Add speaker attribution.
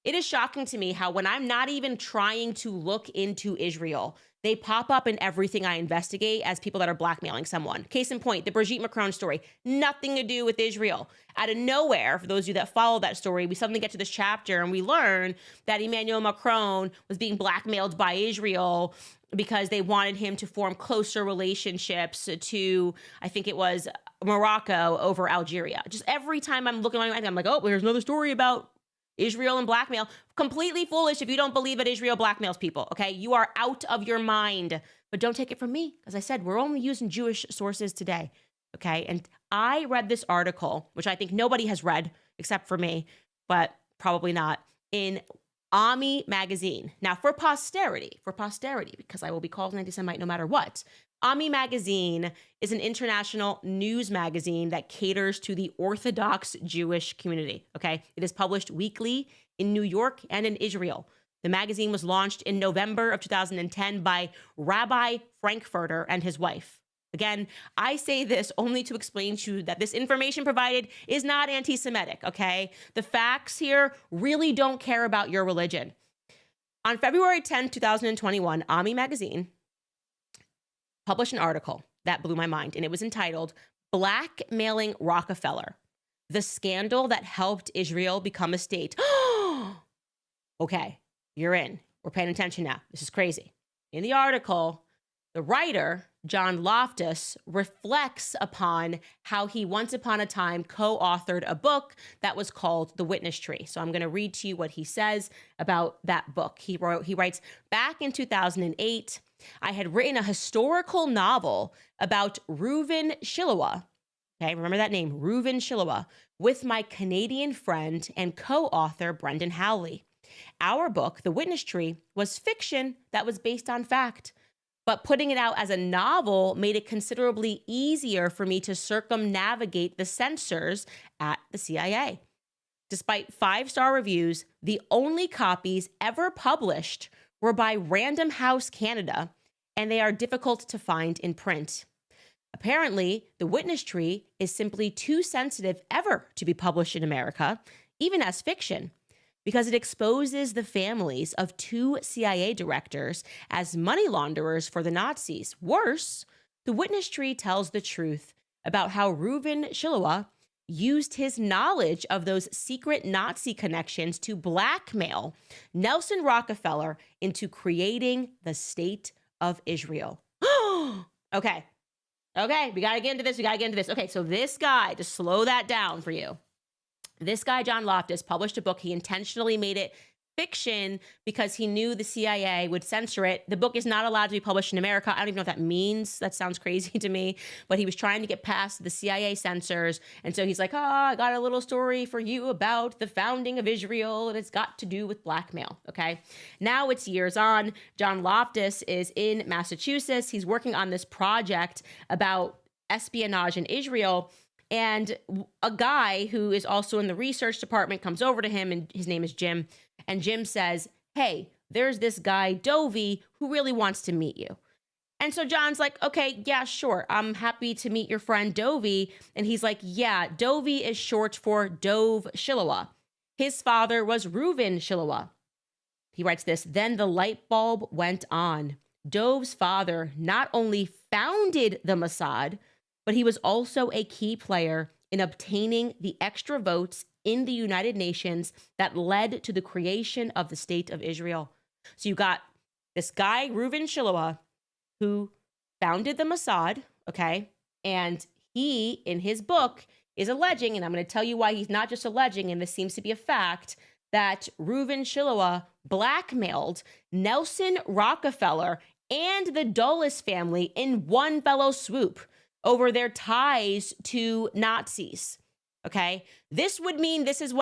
Speaker 1: It is shocking to me how when I'm not even trying to look into Israel, they pop up in everything I investigate as people that are blackmailing someone. Case in point, the Brigitte Macron story, nothing to do with Israel. Out of nowhere, for those of you that follow that story, we suddenly get to this chapter and we learn that Emmanuel Macron was being blackmailed by Israel because they wanted him to form closer relationships to, I think it was Morocco over Algeria. Just every time I'm looking on, I'm like, oh, there's another story about Israel and blackmail. Completely foolish if you don't believe that Israel blackmails people, okay? You are out of your mind. But don't take it from me. As I said, we're only using Jewish sources today, okay? And I read this article, which I think nobody has read except for me, but probably not, in Ami magazine. Now, for posterity, because I will be called an anti-Semite no matter what, Ami magazine is an international news magazine that caters to the Orthodox Jewish community, okay? It is published weekly in New York and in Israel. The magazine was launched in November of 2010 by Rabbi Frankfurter and his wife. Again, I say this only to explain to you that this information provided is not anti-Semitic, okay? The facts here really don't care about your religion. On February 10, 2021, Ami magazine published an article that blew my mind, and it was entitled Blackmailing Rockefeller, the Scandal That Helped Israel Become a State. Okay, you're in. We're paying attention now. This is crazy. In the article, the writer, John Loftus, reflects upon how he once upon a time co-authored a book that was called The Witness Tree. So I'm going to read to you what he says about that book. He writes, back in 2008, I had written a historical novel about Reuven Shiloah. Okay, remember that name, Reuven Shiloah, with my Canadian friend and co-author Brendan Howley. Our book, The Witness Tree, was fiction that was based on fact. But putting it out as a novel made it considerably easier for me to circumnavigate the censors at the CIA. Despite 5-star reviews, the only copies ever published were by Random House Canada, and they are difficult to find in print. Apparently, The Witness Tree is simply too sensitive ever to be published in America, even as fiction, because it exposes the families of 2 CIA directors as money launderers for the Nazis. Worse, The Witness Tree tells the truth about how Reuven Shiloah used his knowledge of those secret Nazi connections to blackmail Nelson Rockefeller into creating the State of Israel. Okay, we gotta get into this. Okay, so this guy, to slow that down for you, this guy, John Loftus, published a book. He intentionally made it fiction because he knew the CIA would censor it. The book is not allowed to be published in America. I don't even know what that means. That sounds crazy to me. But he was trying to get past the CIA censors. And so he's like, I got a little story for you about the founding of Israel, and it's got to do with blackmail, okay? Now it's years on. John Loftus is in Massachusetts. He's working on this project about espionage in Israel. And a guy who is also in the research department comes over to him, and his name is Jim. And Jim says, hey, there's this guy, Dovey, who really wants to meet you. And so John's like, okay, yeah, sure. I'm happy to meet your friend Dovey. And he's like, yeah, Dovey is short for Dove Shiloah. His father was Reuven Shiloah. He writes this, then the light bulb went on. Dove's father not only founded the Mossad, but he was also a key player in obtaining the extra votes in the United Nations that led to the creation of the State of Israel. So you got this guy, Reuven Shiloah, who founded the Mossad, okay? And he, in his book, is alleging, and I'm going to tell you why he's not just alleging, and this seems to be a fact, that Reuven Shiloah blackmailed Nelson Rockefeller and the Dulles family in one fell swoop over their ties to Nazis, okay? This would mean this is what